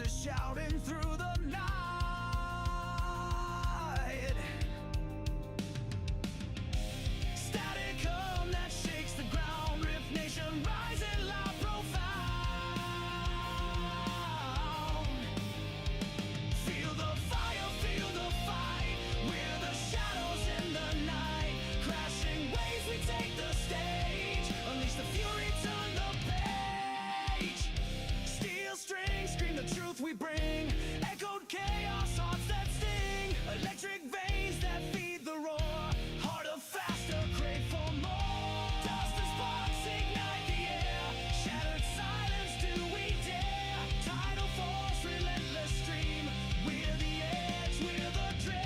voices shouting through the night. Static hum that shakes the ground, Rift Nation rising loud, profound. Feel the fire, feel the fight, we're the shadows in the night. Crashing waves, we take the stage, unleash the fury, turn the page. Steel strings scream the truth we bring, echoed chaos, hearts that sting. Electric veins that feed the roar, harder, faster, crave for more. Dust and sparks ignite the air, shattered silence, do we dare? Tidal force, relentless stream, we're the edge, we're the dream.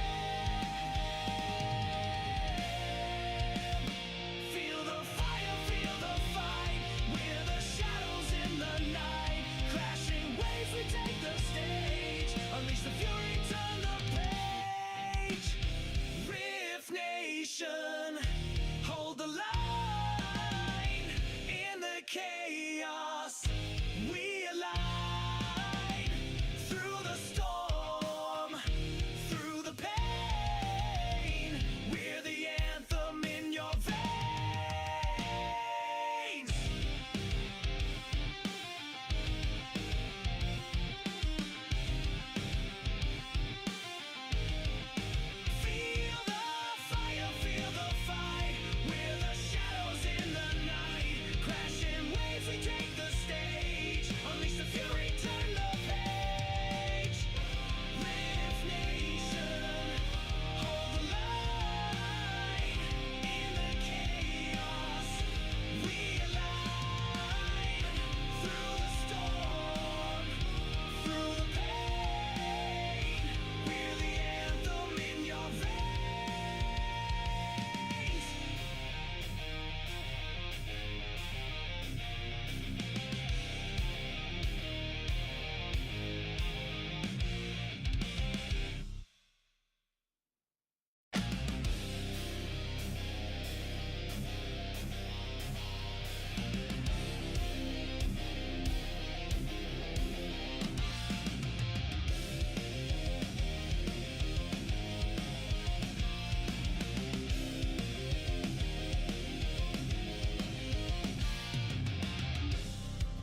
Feel the fire, feel the fight, we're the shadows in the night. Crashing waves, we take the stage, unleash the fury, turn the page. Rift Nation, hold the line. In the chaos, we align. Through the storm, through the pain, we're the anthem in your veins. Feel the fire, feel the fight, we're the shadows in the night. Crashing waves, we take the stage, unleash the fury, turn the page. Rift Nation, hold the line. In the chaos, we align. Through the storm, through the pain, we're the anthem in your veins.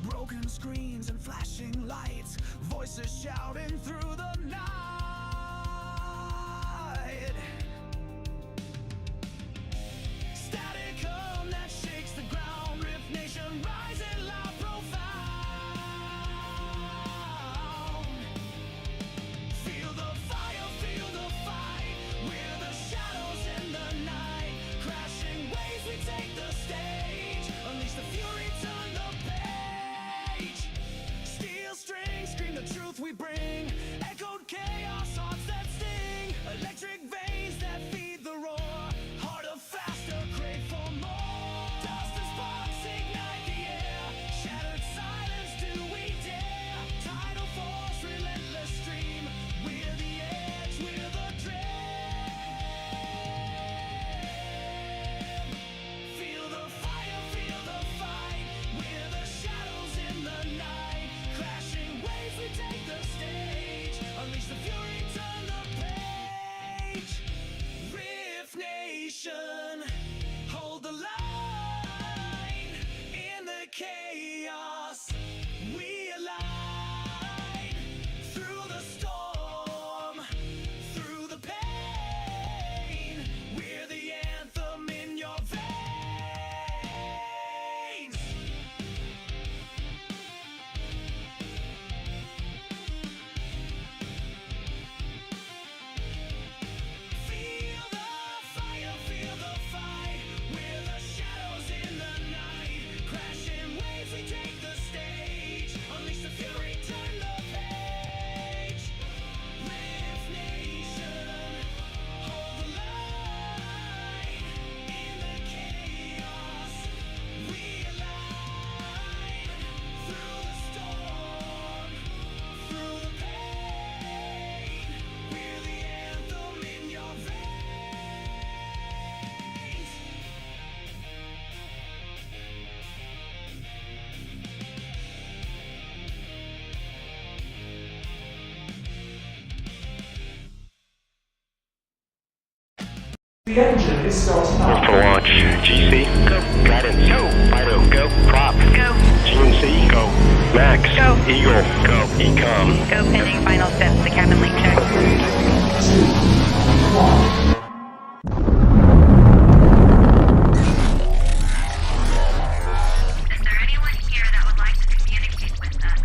Broken screens and flashing lights, voices shouting through the night. Static hum that shakes the ground, Rift Nation rising loud, profound. Feel the fire, feel the fight, we're the shadows in the night. Crashing waves, we take the stage, unleash the fury, turn the page. Steel strings scream the truth we bring, The engine is starting up. For launch. GC, go. Guidance, go. Fido, go. Prop, go. GNC, go. Max, go. Eagle, go. Ecom, go. Pending final steps to cabin link check. 2, 1. Is there anyone here that would like to communicate with us?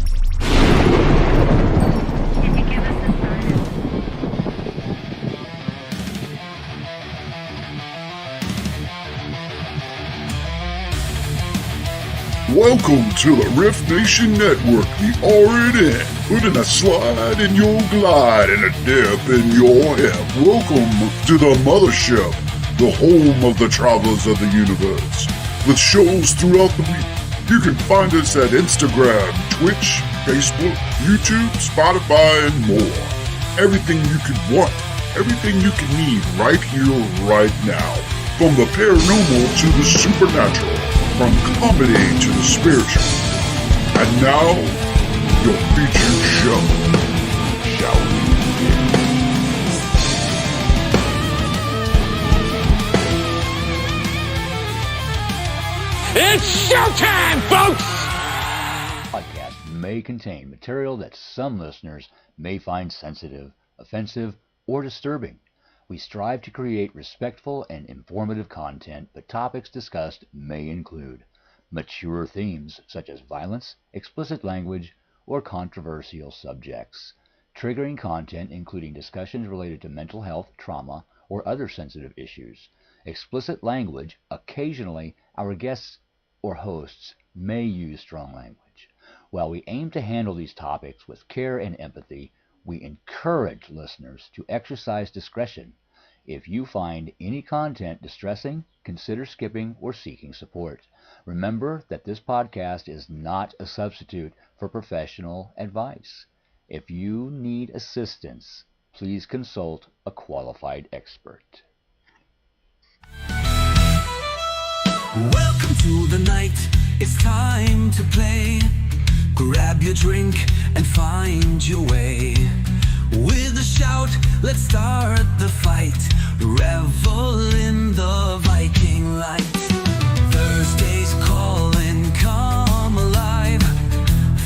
Can you give us a sign? Welcome to the Rift Nation Network, the RNN, putting a slide in your glide and a dip in your hip. Welcome to the mothership, the home of the travelers of the universe. With shows throughout the week, you can find us at Instagram, Twitch, Facebook, YouTube, Spotify, and more. Everything you could want, everything you can need right here, right now. From the paranormal to the supernatural. From comedy to the spiritual. And now, your featured show. Shall we begin? It's showtime, folks! Podcast may contain material that some listeners may find sensitive, offensive, or disturbing. We strive to create respectful and informative content, but topics discussed may include mature themes such as violence, explicit language, or controversial subjects, triggering content including discussions related to mental health, trauma, or other sensitive issues, explicit language. Occasionally, our guests or hosts may use strong language. While we aim to handle these topics with care and empathy, we encourage listeners to exercise discretion. If you find any content distressing, consider skipping or seeking support. Remember that this podcast is not a substitute for professional advice. If you need assistance, please consult a qualified expert. Welcome to the night, it's time to play. Grab your drink and find your way. With a shout, let's start the fight. Revel in the Viking light. Thursday's calling, come alive.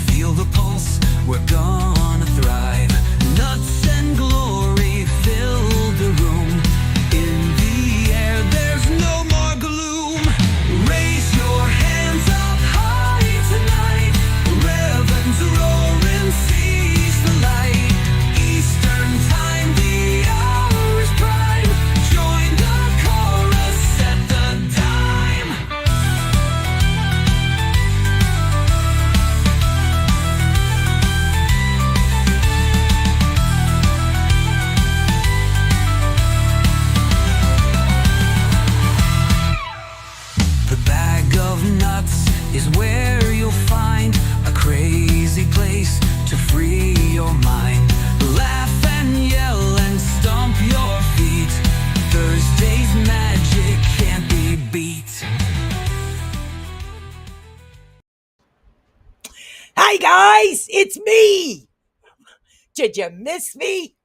Feel the pulse, we're gonna thrive. Nuts and glory fill the room. In the air, there's no more gloom. Raise your hands up high tonight. Reverends roaring, seize the light. Eastern time, the hour is prime. Join the chorus at the dime. The bag of nuts is where you'll find a crazy place to free your mind. Laugh and yell and stomp your feet. Thursday's magic can't be beat. Hi guys, it's me. Did you miss me?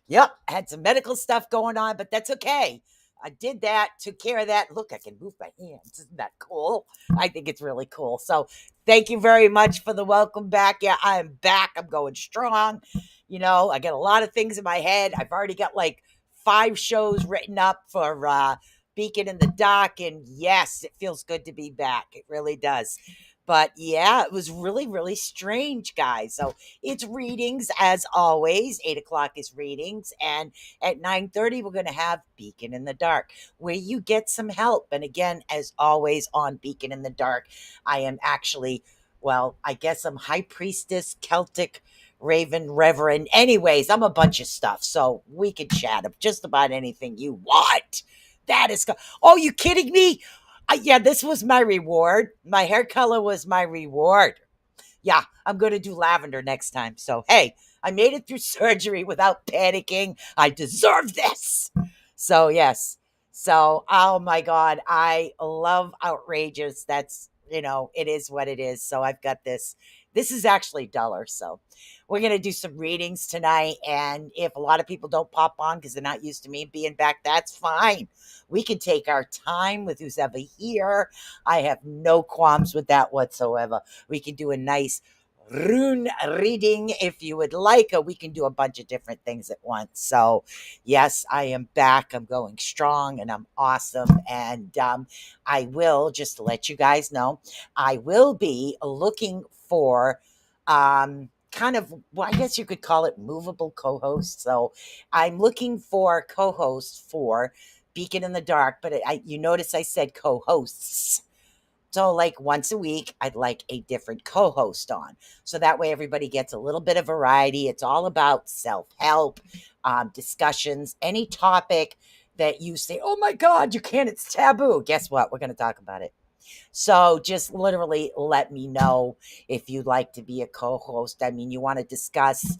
Yep, had some medical stuff going on, but that's okay. I did that, took care of that. Look, I can move my hands. Isn't that cool? I think it's really cool. So thank you very much for the welcome back. Yeah, I am back. I'm going strong. You know, I got a lot of things in my head. I've already got like 5 shows written up for Beacon in the Dark. And yes, it feels good to be back. It really does. But yeah, it was really, really strange, guys. So it's readings as always. 8 o'clock is readings. And at 9:30, we're going to have Beacon in the Dark, where you get some help. And again, as always on Beacon in the Dark, I am actually, well, I guess I'm High Priestess, Celtic, Raven, Reverend. Anyways, I'm a bunch of stuff. So we can chat of just about anything you want. That is, oh, you kidding me? Yeah, this was my reward. My hair color was my reward. Yeah, I'm going to do lavender next time. So, hey, I made it through surgery without panicking. I deserve this. So, yes. So, oh my God, I love outrageous. That's, you know, it is what it is. So I've got this This is actually duller. So we're going to do some readings tonight. And if a lot of people don't pop on because they're not used to me being back, that's fine. We can take our time with who's ever here. I have no qualms with that whatsoever. We can do a nice rune reading if you would like, or we can do a bunch of different things at once. So yes, I am back. I'm going strong and I'm awesome. And I will, just to let you guys know, I will be looking for kind of, well, I guess you could call it movable co-hosts. So I'm looking for co-hosts for Beacon in the Dark, but you notice I said co-hosts. So, like once a week, I'd like a different co host on. So that way, everybody gets a little bit of variety. It's all about self help, discussions, any topic that you say, oh my God, you can't, it's taboo. Guess what? We're going to talk about it. So just literally let me know if you'd like to be a co-host. I mean, you want to discuss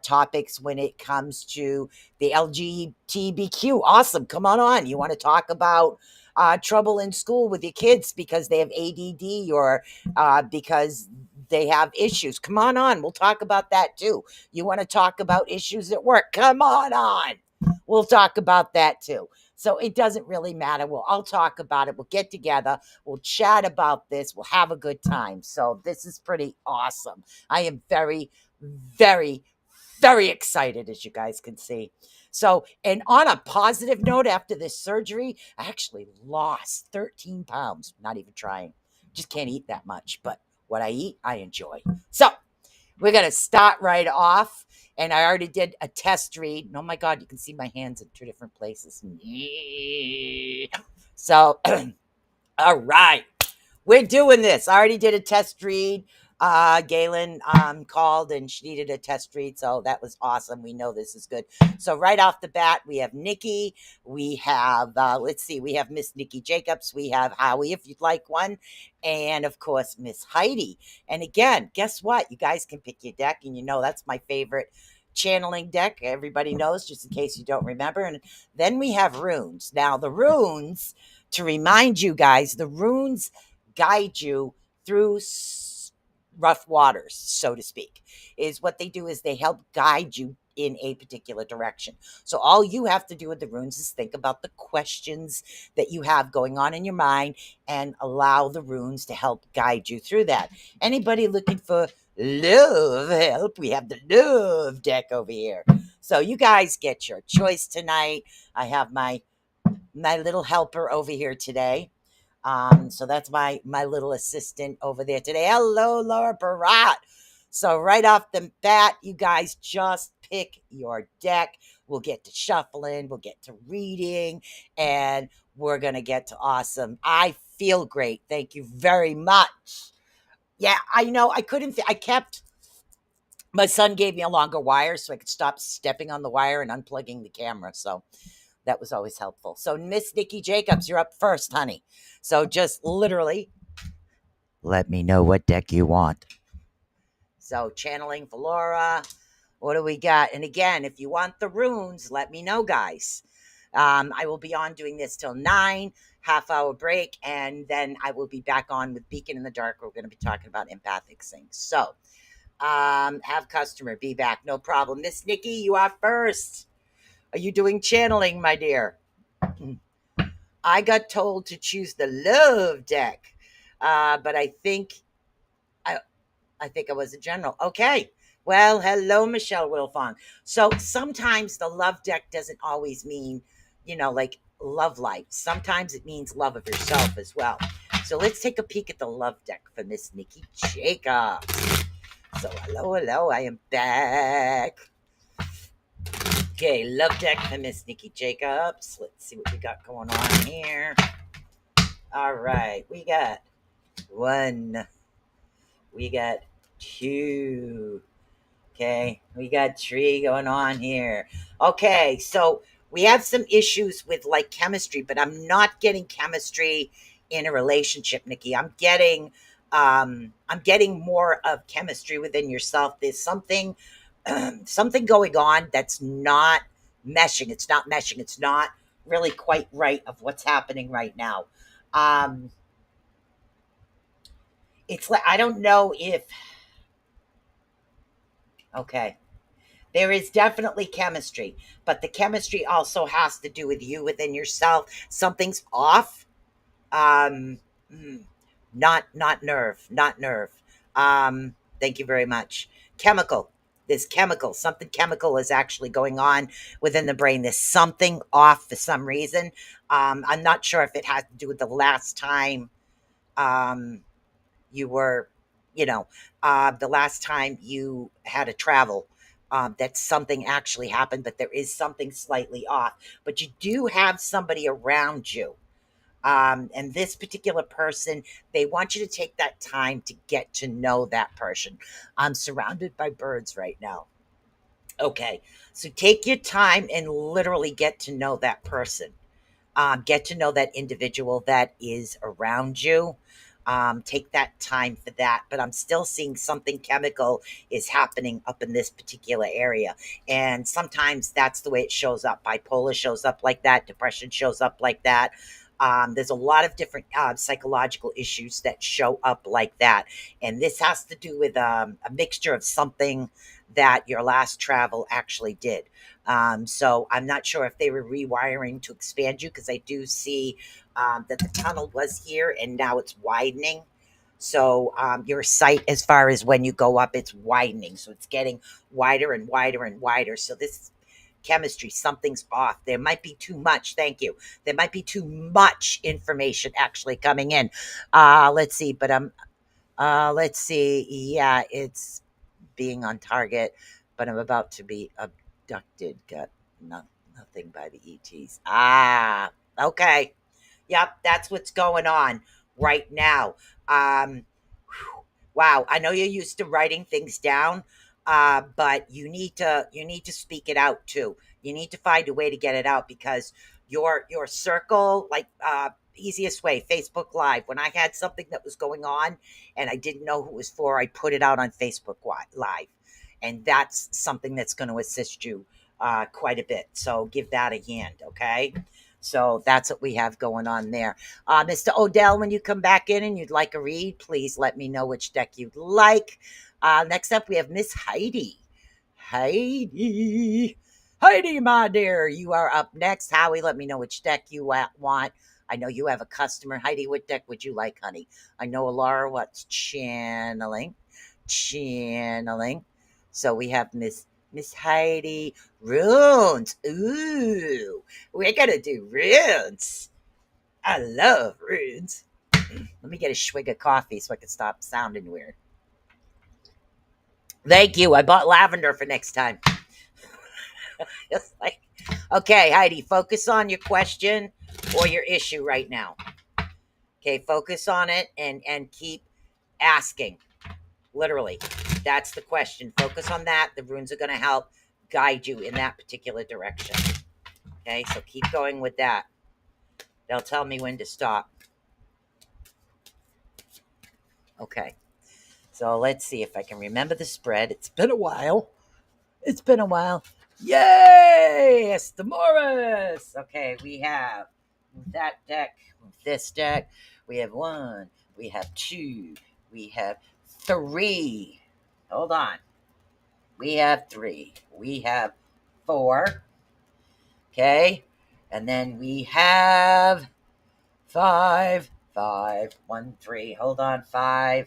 topics when it comes to the LGBTQ. Awesome. Come on. You want to talk about trouble in school with your kids because they have ADD or because they have issues. Come on. We'll talk about that too. You want to talk about issues at work? Come on. We'll talk about that too. So it doesn't really matter. We'll all talk about it. We'll get together. We'll chat about this. We'll have a good time. So this is pretty awesome. I am very, very, very excited, as you guys can see. So, and on a positive note, after this surgery, I actually lost 13 pounds. Not even trying. Just can't eat that much. But what I eat, I enjoy. So we're going to start right off. And I already did a test read. Oh my God, you can see my hands in two different places. So, all right, we're doing this. I already did a test read. Galen called and she needed a test read. So that was awesome. We know this is good. So right off the bat, we have Nikki. We have, let's see, we have Miss Nikki Jacobs. We have Howie, if you'd like one. And of course, Miss Heidi. And again, guess what? You guys can pick your deck. And you know, that's my favorite channeling deck. Everybody knows, just in case you don't remember. And then we have runes. Now, the runes, to remind you guys, the runes guide you through rough waters, so to speak. Is what they do is they help guide you in a particular direction. So all you have to do with the runes is think about the questions that you have going on in your mind and allow the runes to help guide you through that. Anybody looking for love help? We have the love deck over here. So you guys get your choice tonight. I have my little helper over here today. So that's my little assistant over there today. Hello, Laura Barat. So right off the bat, you guys just pick your deck. We'll get to shuffling, we'll get to reading, and we're going to get to awesome. I feel great. Thank you very much. Yeah, I know I couldn't, my son gave me a longer wire so I could stop stepping on the wire and unplugging the camera. So that was always helpful. So Miss Nikki Jacobs, you're up first, honey. So just literally let me know what deck you want. So channeling for Laura. What do we got? And again, if you want the runes, let me know, guys. I will be on doing this till 9, half-hour break, and then I will be back on with Beacon in the Dark. We're going to be talking about empathic things. So have customer be back. No problem. Miss Nikki, you are first. Are you doing channeling, my dear? I got told to choose the love deck, but I think I was a general. Okay. Well, hello, Michelle Wilfong. So sometimes the love deck doesn't always mean, like love life. Sometimes it means love of yourself as well. So let's take a peek at the love deck for Miss Nikki Jacobs. So hello, I am back. Okay, love deck for Miss Nikki Jacobs. Let's see what we got going on here. All right, we got 1. We got 2. Okay, we got 3 going on here. Okay, so we have some issues with like chemistry, but I'm not getting chemistry in a relationship, Nikki. I'm getting more of chemistry within yourself. There's something going on that's not meshing. It's not meshing. It's not really quite right of what's happening right now. It's like, I don't know if Okay. There is definitely chemistry, but the chemistry also has to do with you within yourself. Something's off. Um, hmm, not nerve, not nerve. Thank you very much. Chemical. There's chemical. Something chemical is actually going on within the brain. There's something off for some reason. I'm not sure if it has to do with the last time um, you were, you know, the last time you had a travel. That something actually happened, but there is something slightly off. But you do have somebody around you, and this particular person, they want you to take that time to get to know that person. I'm surrounded by birds right now. Okay, so take your time and literally get to know that person. Get to know that individual that is around you. Take that time for that. But I'm still seeing something chemical is happening up in this particular area. And sometimes that's the way it shows up. Bipolar shows up like that, depression shows up like that. There's a lot of different psychological issues that show up like that. And this has to do with a mixture of something that your last travel actually did. So I'm not sure if they were rewiring to expand you, because I do see that the tunnel was here and now it's widening. So your sight, as far as when you go up, it's widening. So it's getting wider and wider and wider. So this chemistry, something's off. There might be too much. Thank you. There might be too much information actually coming in. Let's see, but let's see. Yeah, it's being on target, but I'm about to be abducted. Got nothing by the ETs. Okay. Yep, that's what's going on right now. Wow, I know you're used to writing things down, but you need to speak it out too. You need to find a way to get it out, because your circle, like easiest way, Facebook Live. When I had something that was going on and I didn't know who it was for, I put it out on Facebook Live, and that's something that's going to assist you quite a bit. So give that a hand, okay? So that's what we have going on there. Mr. Odell, when you come back in and you'd like a read, please let me know which deck you'd like. Next up, we have Miss Heidi. Heidi. Heidi, my dear, you are up next. Howie, let me know which deck you want. I know you have a customer. Heidi, what deck would you like, honey? I know Alara, what's channeling? Channeling. So we have Miss Heidi. Runes. Ooh, we're gonna do runes. I love runes. Let me get a swig of coffee so I can stop sounding weird. Thank you. I bought lavender for next time. It's like, okay, Heidi, focus on your question or your issue right now. Okay, focus on it and keep asking. Literally, that's the question. Focus on that. The runes are going to help guide you in that particular direction. Okay, so keep going with that. They'll tell me when to stop. Okay, so let's see if I can remember the spread. It's been a while. It's been a while. Yes, the Morris. Okay, we have that deck, this deck. We have one, we have two, we have three. Hold on. We have three. We have four. Okay, and then we have five, five, one, three. Hold on, five,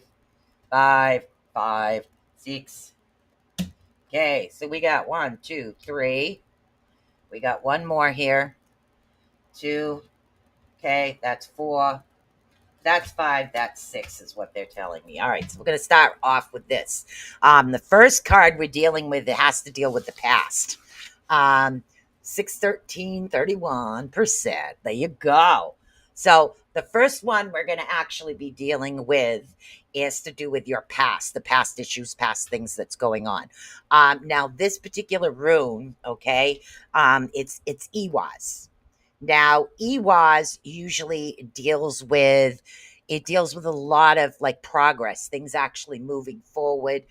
five, five, six. Okay, so we got one, two, three. We got one more here. Two. Okay, that's four. That's five. That's six, is what they're telling me. All right, so we're going to start off with this. The first card we're dealing with, it has to deal with the past. 613, 31%. There you go. So the first one we're going to actually be dealing with is to do with your past, the past issues, past things that's going on. Now, this particular rune, okay, it's Ewaz. Now, Ewaz usually deals with It deals with a lot of like progress, things actually moving forward,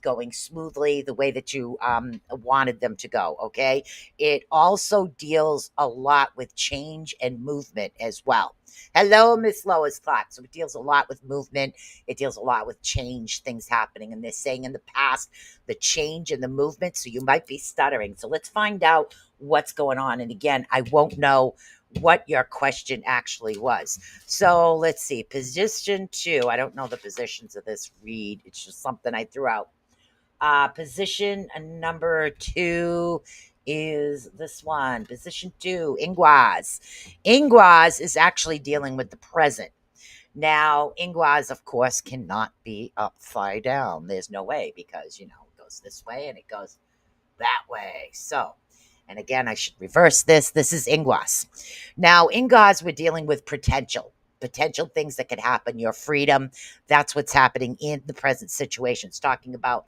going smoothly the way that you wanted them to go. Okay. It also deals a lot with change and movement as well. Hello, Miss Lois Clark. So it deals a lot with movement. It deals a lot with change, things happening. And they're saying in the past, the change and the movement. So you might be stuttering. So let's find out what's going on. And again, I won't know what your question actually was. So let's see. Position 2. I don't know the positions of this read. It's just something I threw out. Position number 2 is this one. Position 2, Ingwaz. Ingwaz is actually dealing with the present. Now, Ingwaz, of course, cannot be upside down. There's no way because, it goes this way and it goes that way. So, and again, I should reverse this. This is Ingwas. Now, Ingwas, we're dealing with potential things that could happen, your freedom. That's what's happening in the present situation. It's talking about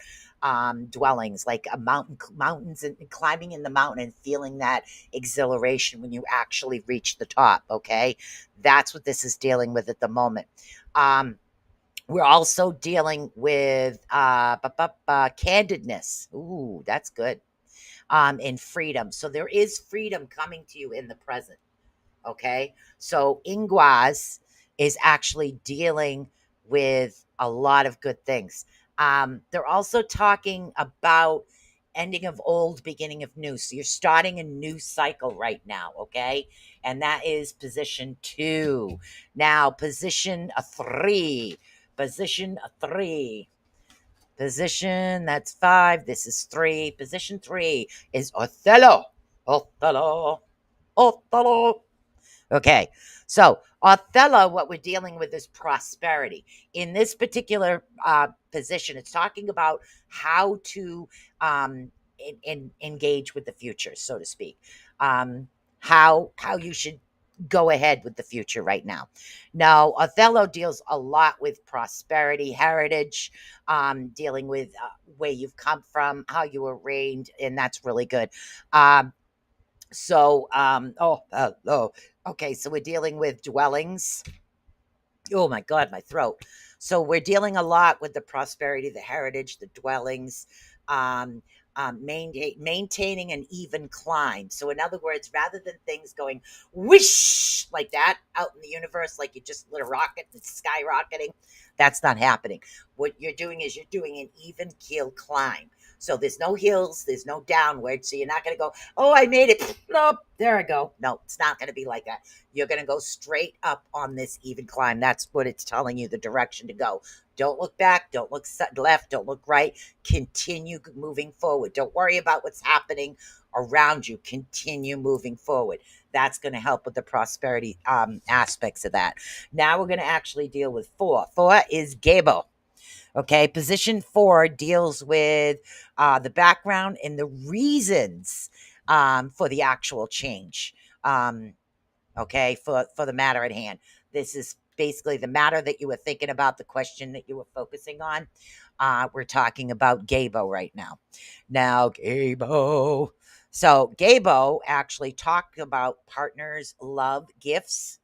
dwellings like mountains and climbing in the mountain and feeling that exhilaration when you actually reach the top. Okay. That's what this is dealing with at the moment. We're also dealing with candidness. Ooh, that's good. And freedom. So there is freedom coming to you in the present. Okay. So Ingwaz is actually dealing with a lot of good things. They're also talking about ending of old, beginning of new. So you're starting a new cycle right now. Okay. And that is position 2. Now, position 3. Position 3. Position, that's 5. This is 3. Position 3 is Othello. Othello. Othello. Okay. So, Othello, what we're dealing with is prosperity. In this particular position, it's talking about how to engage with the future, so to speak. How you should go ahead with the future right now. Now, Othello deals a lot with prosperity, heritage, dealing with where you've come from, how you were raised, and that's really good. Okay, so we're dealing with dwellings. Oh my God, my throat. So we're dealing a lot with the prosperity, the heritage, the dwellings, um, maintaining an even climb. So in other words, rather than things going whoosh like that out in the universe, like you just lit a rocket and it's skyrocketing, that's not happening. What you're doing is you're doing an even keel climb. So there's no hills, there's no downward. So you're not going to go, oh, I made it. Nope, there I go. No, it's not going to be like that. You're going to go straight up on this even climb. That's what it's telling you, the direction to go. Don't look back. Don't look left. Don't look right. Continue moving forward. Don't worry about what's happening around you. Continue moving forward. That's going to help with the prosperity aspects of that. Now we're going to actually deal with 4. 4 is Gabo. Okay, position 4 deals with the background and the reasons for the actual change. Okay, for the matter at hand. This is basically the matter that you were thinking about, the question that you were focusing on. We're talking about Gabo right now. Now, Gabo. So, Gabo actually talked about partners, love, gifts.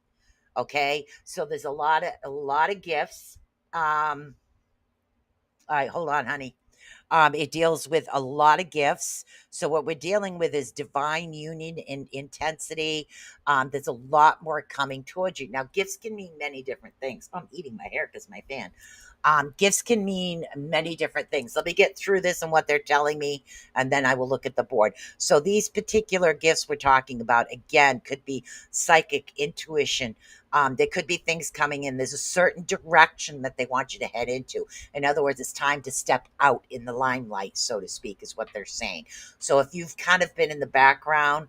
Okay, so there's a lot of gifts. All right, hold on, honey. It deals with a lot of gifts. So what we're dealing with is divine union and intensity. There's a lot more coming towards you. Now, gifts can mean many different things. I'm eating my hair because my fan. Gifts can mean many different things. Let me get through this and what they're telling me, and then I will look at the board. So these particular gifts we're talking about, again, could be psychic, intuition. There could be things coming in. There's a certain direction that they want you to head into. In other words, it's time to step out in the limelight, so to speak, is what they're saying. So if you've kind of been in the background,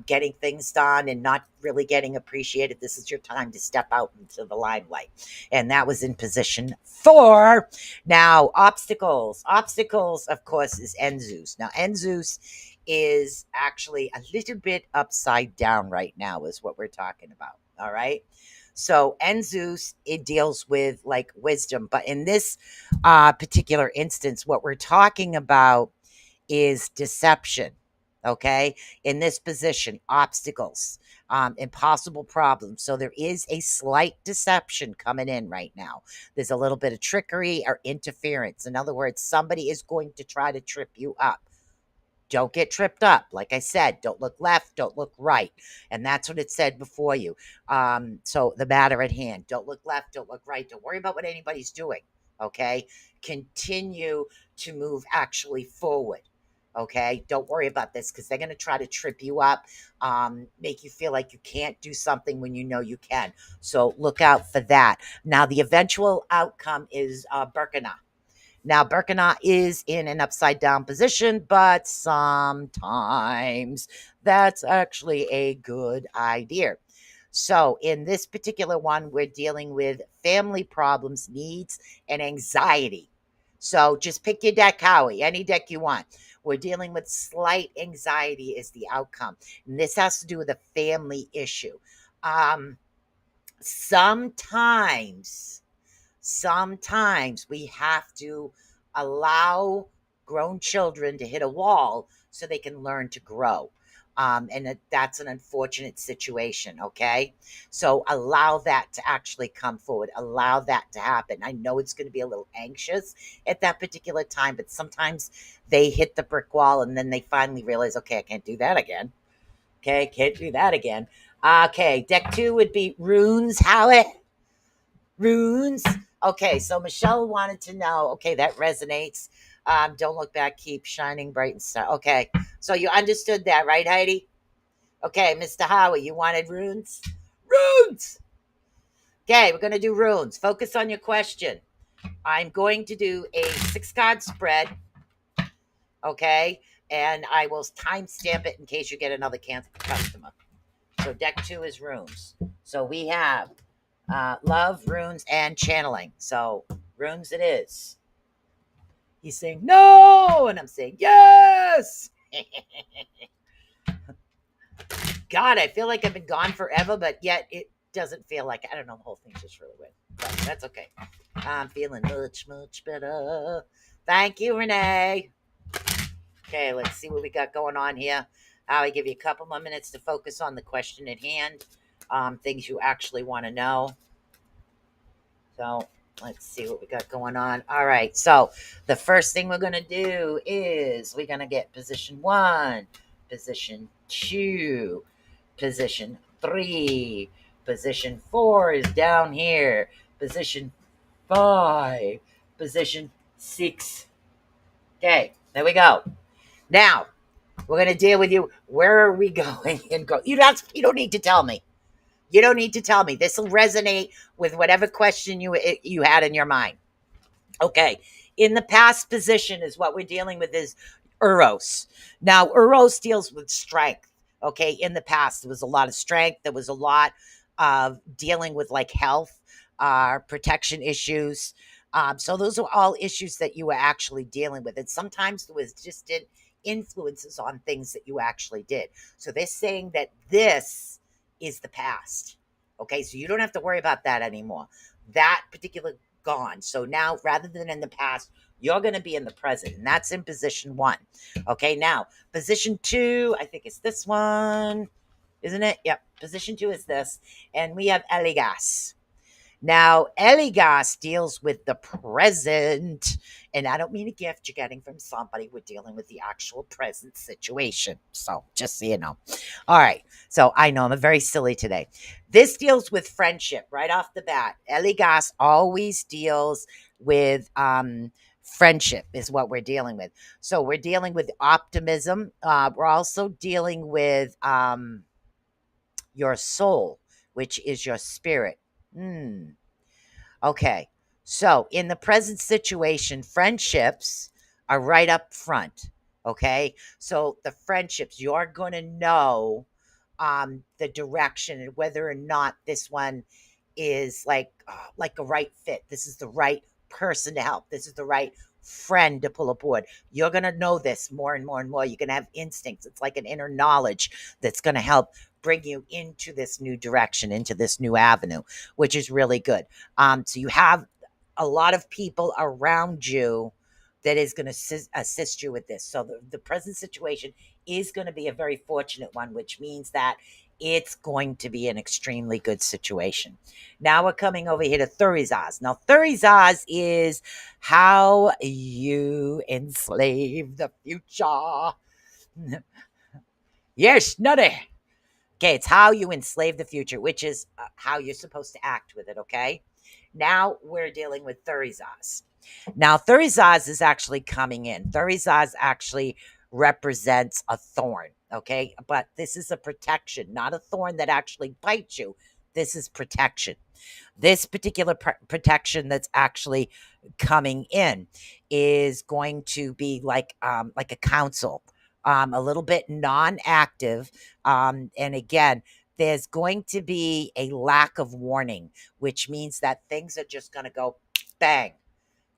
getting things done and not really getting appreciated, this is your time to step out into the limelight. And that was in position 4. Now, obstacles. Obstacles, of course, is Enzus. Now, Enzus is actually a little bit upside down right now, is what we're talking about. All right. So Enzus, it deals with like wisdom. But in this particular instance, what we're talking about is deception. Okay, in this position, obstacles, impossible problems. So there is a slight deception coming in right now. There's a little bit of trickery or interference. In other words, somebody is going to try to trip you up. Don't get tripped up. Like I said, don't look left, don't look right. And that's what it said before you. So the matter at hand, don't look left, don't look right. Don't worry about what anybody's doing. Okay. Continue to move actually forward. Okay. Don't worry about this because they're going to try to trip you up, make you feel like you can't do something when you know you can. So look out for that. Now, the eventual outcome is Birkenau. Now, Birkenau is in an upside down position, but sometimes that's actually a good idea. So, in this particular one, we're dealing with family problems, needs, and anxiety. So, just pick your deck, Howie, any deck you want. We're dealing with slight anxiety is the outcome. And this has to do with a family issue. Um, sometimes we have to allow grown children to hit a wall so they can learn to grow. And that's an unfortunate situation. Okay. So allow that to actually come forward. Allow that to happen. I know it's going to be a little anxious at that particular time, but sometimes they hit the brick wall and then they finally realize, okay, I can't do that again. Okay. Can't do that again. Okay. Deck 2 would be runes. Howie. Runes. Okay, so Michelle wanted to know. Okay, that resonates. Don't look back, keep shining bright and star. Okay, so you understood that, right, Heidi? Okay, Mr. Howie, you wanted runes? Runes! Okay, we're going to do runes. Focus on your question. I'm going to do a 6-card spread. Okay, and I will timestamp it in case you get another customer. So deck 2 is runes. So we have love, runes, and channeling. So runes it is. He's saying no, and I'm saying yes. God, I feel like I've been gone forever, but yet it doesn't feel like, I don't know, the whole thing's just really weird. But that's okay. I'm feeling much, much better. Thank you, Renee. Okay, let's see what we got going on here. I'll give you a couple more minutes to focus on the question at hand, things you actually want to know. So let's see what we got going on. All right. So the first thing we're going to do is we're going to get position 1, position 2, position 3, position 4 is down here, position 5, position 6. Okay. There we go. Now we're going to deal with you. Where are we going? And go. You don't need to tell me. You don't need to tell me. This will resonate with whatever question you had in your mind. Okay. In the past position is what we're dealing with is Eros. Now, Eros deals with strength. Okay. In the past, there was a lot of strength. There was a lot of dealing with like health, protection issues. So those are all issues that you were actually dealing with. And sometimes there was just influences on things that you actually did. So they're saying that this is the past. Okay, so you don't have to worry about that anymore. That particular gone. So now, rather than in the past, you're going to be in the present, and that's in position 1. Okay, now position 2, I think it's this one, isn't it? Yep, position 2 is this, and we have Eligas. Now, Eligas deals with the present, and I don't mean a gift you're getting from somebody. We're dealing with the actual present situation. So, just so you know. All right. So, I know I'm very silly today. This deals with friendship right off the bat. Eligas always deals with friendship is what we're dealing with. So, we're dealing with optimism. We're also dealing with your soul, which is your spirit. Okay. So in the present situation, friendships are right up front. Okay. So the friendships, you're going to know the direction and whether or not this one is like a right fit. This is the right person to help. This is the right friend to pull aboard. You're going to know this more and more and more. You're going to have instincts. It's like an inner knowledge that's going to help bring you into this new direction, into this new avenue, which is really good. So you have a lot of people around you that is going to assist you with this. So the present situation is going to be a very fortunate one, which means that it's going to be an extremely good situation. Now we're coming over here to Thurizaz. Now, Thurizaz is how you enslave the future. Yes, nutty. Okay, it's how you enslave the future, which is how you're supposed to act with it, okay? Now we're dealing with Thurizaz. Now, Thurizaz is actually coming in. Thurizaz actually represents a thorn, okay? But this is a protection, not a thorn that actually bites you. This is protection. This particular protection that's actually coming in is going to be like a counsel, a little bit non-active, and again, there's going to be a lack of warning, which means that things are just going to go bang.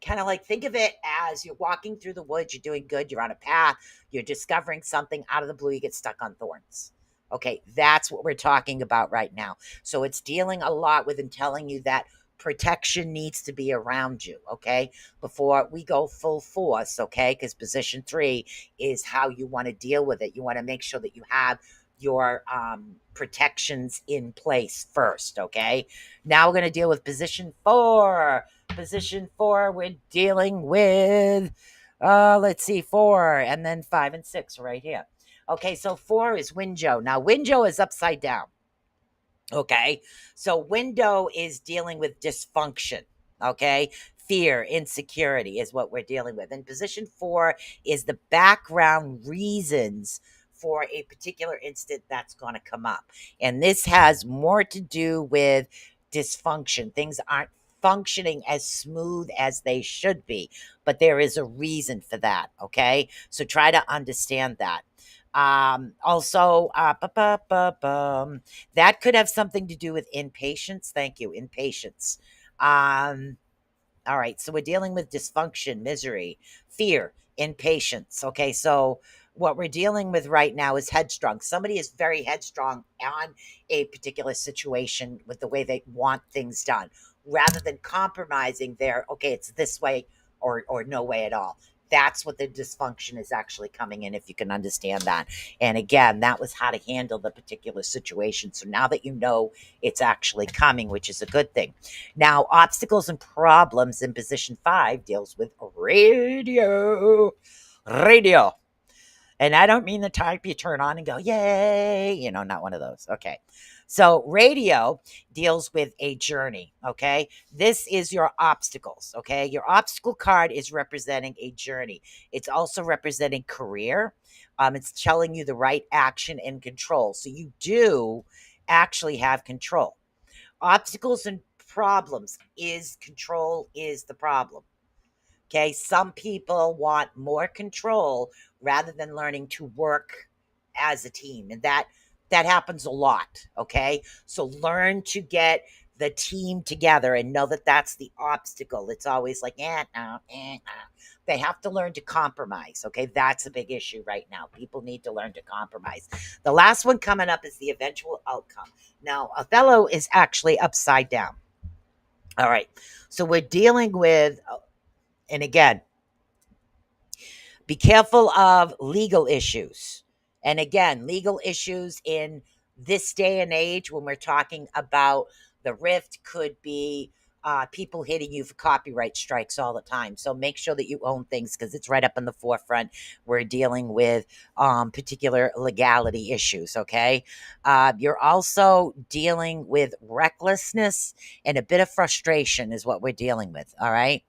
Kind of like think of it as you're walking through the woods, you're doing good, you're on a path, you're discovering something out of the blue, you get stuck on thorns. Okay, that's what we're talking about right now. So it's dealing a lot with and telling you that protection needs to be around you, okay, before we go full force, okay, because position 3 is how you want to deal with it. You want to make sure that you have your protections in place first, okay? Now we're going to deal with position 4. Position 4, we're dealing with, let's see, 4, and then 5 and 6 right here. Okay, so 4 is Window. Now, Window is upside down. Okay, so Window is dealing with dysfunction. Okay, fear, insecurity is what we're dealing with. And position 4 is the background reasons for a particular instant that's going to come up. And this has more to do with dysfunction. Things aren't functioning as smooth as they should be, but there is a reason for that. Okay, so try to understand that. Also, that could have something to do with impatience. Thank you, impatience. All right, so we're dealing with dysfunction, misery, fear, impatience. Okay, so what we're dealing with right now is headstrong. Somebody is very headstrong on a particular situation with the way they want things done, rather than compromising their, okay, it's this way or no way at all. That's what the dysfunction is actually coming in, if you can understand that. And again, that was how to handle the particular situation. So now that you know it's actually coming, which is a good thing. Now, obstacles and problems in position 5 deals with radio. Radio. And I don't mean the type you turn on and go, yay, not one of those. Okay. So radio deals with a journey. Okay. This is your obstacles. Okay. Your obstacle card is representing a journey. It's also representing career. It's telling you the right action and control. So you do actually have control. Obstacles and problems is control is the problem. Okay, some people want more control rather than learning to work as a team, and that happens a lot. Okay, so learn to get the team together and know that that's the obstacle. It's always like, no. They have to learn to compromise. Okay, that's a big issue right now. People need to learn to compromise. The last one coming up is the eventual outcome. Now, Othello is actually upside down. All right, so we're dealing with. And again, be careful of legal issues. And again, legal issues in this day and age when we're talking about the rift could be people hitting you for copyright strikes all the time. So make sure that you own things because it's right up in the forefront. We're dealing with particular legality issues, okay? You're also dealing with recklessness and a bit of frustration is what we're dealing with, all right?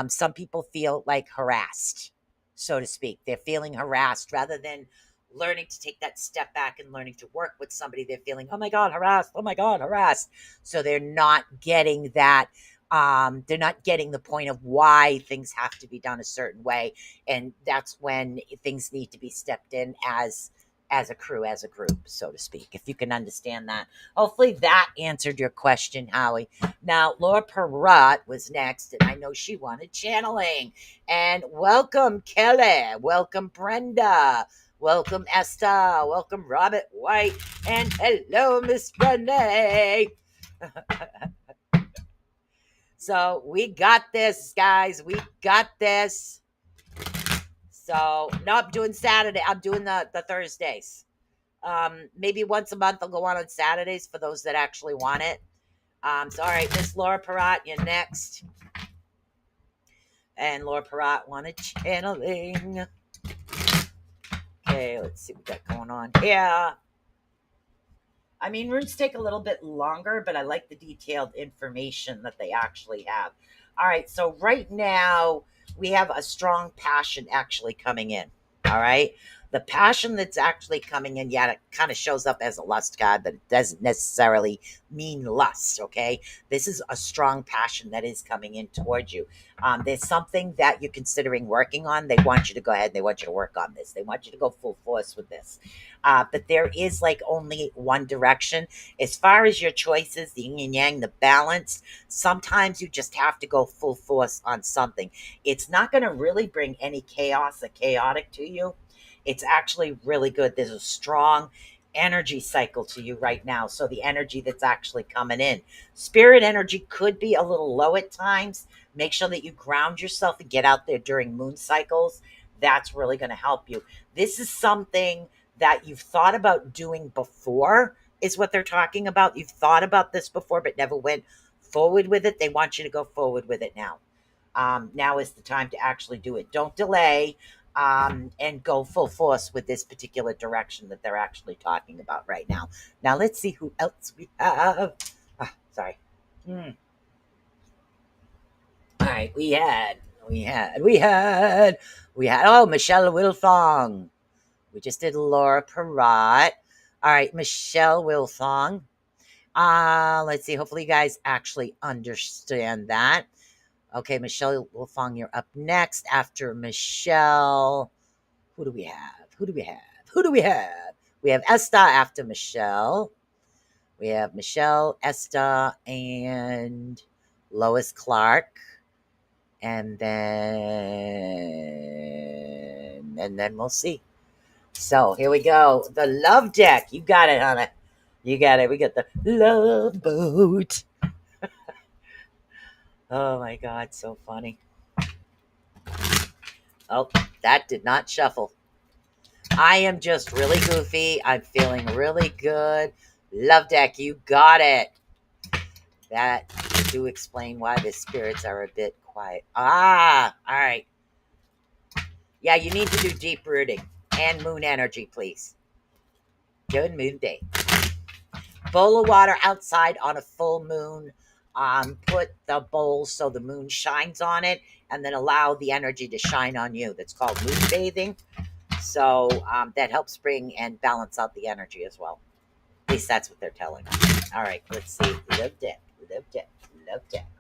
Some people feel like harassed, so to speak. They're feeling harassed rather than learning to take that step back and learning to work with somebody. They're feeling, oh my God, harassed. Oh my God, harassed. So they're not getting that. They're not getting the point of why things have to be done a certain way. And that's when things need to be stepped in as a crew, as a group, so to speak, if you can understand that. Hopefully that answered your question, Howie. Now, Laura Perrott was next, and I know she wanted channeling. And welcome, Kelly. Welcome, Brenda. Welcome, Esther. Welcome, Robert White. And hello, Miss Renee. So we got this, guys. We got this. So no, I'm doing Saturday. I'm doing the Thursdays. Maybe once a month I'll go on Saturdays for those that actually want it. So all right, Miss Laura Perrott, you're next. And Laura Perrott wanted channeling. Okay, let's see what we got going on here. I mean, runes take a little bit longer, but I like the detailed information that they actually have. All right, so right now we have a strong passion actually coming in. All right, the passion that's actually coming in, yeah, it kind of shows up as a lust card, but it doesn't necessarily mean lust. Okay, this is a strong passion that is coming in towards you. There's something that you're considering working on. They want you to go ahead and they want you to work on this. They want you to go full force with this. But there is like only one direction. As far as your choices, the yin and yang, the balance, sometimes you just have to go full force on something. It's not going to really bring any chaos or chaotic to you. It's actually really good. There's a strong energy cycle to you right now. So the energy that's actually coming in, spirit energy could be a little low at times. Make sure that you ground yourself and get out there during moon cycles. That's really going to help you. This is something that you've thought about doing before, is what they're talking about. You've thought about this before, but never went forward with it. They want you to go forward with it now. Now is the time to actually do it. Don't delay, and go full force with this particular direction that they're actually talking about right now. Now let's see who else we have. Sorry. All right, we had. Oh, Michelle Wilfong. We just did Laura Perrott. All right, Michelle Wilfong. Let's see. Hopefully, you guys actually understand that. Okay, Michelle Wilfong, you're up next. After Michelle, who do we have? We have Esther after Michelle. We have Michelle, Esther, and Lois Clark. And then we'll see. So here we go. The love deck. You got it, Hannah. You got it. We got the love boat. Oh my God, so funny. Oh, that did not shuffle. I am just really goofy. I'm feeling really good. Love deck, you got it. That do explain why the spirits are a bit quiet. All right. Yeah, you need to do deep rooting and moon energy, please. Good moon day. Bowl of water outside on a full moon. Put the bowl so the moon shines on it, and then allow the energy to shine on you. That's called moon bathing. So that helps bring and balance out the energy as well. At least that's what they're telling me. All right, let's see. Love deck.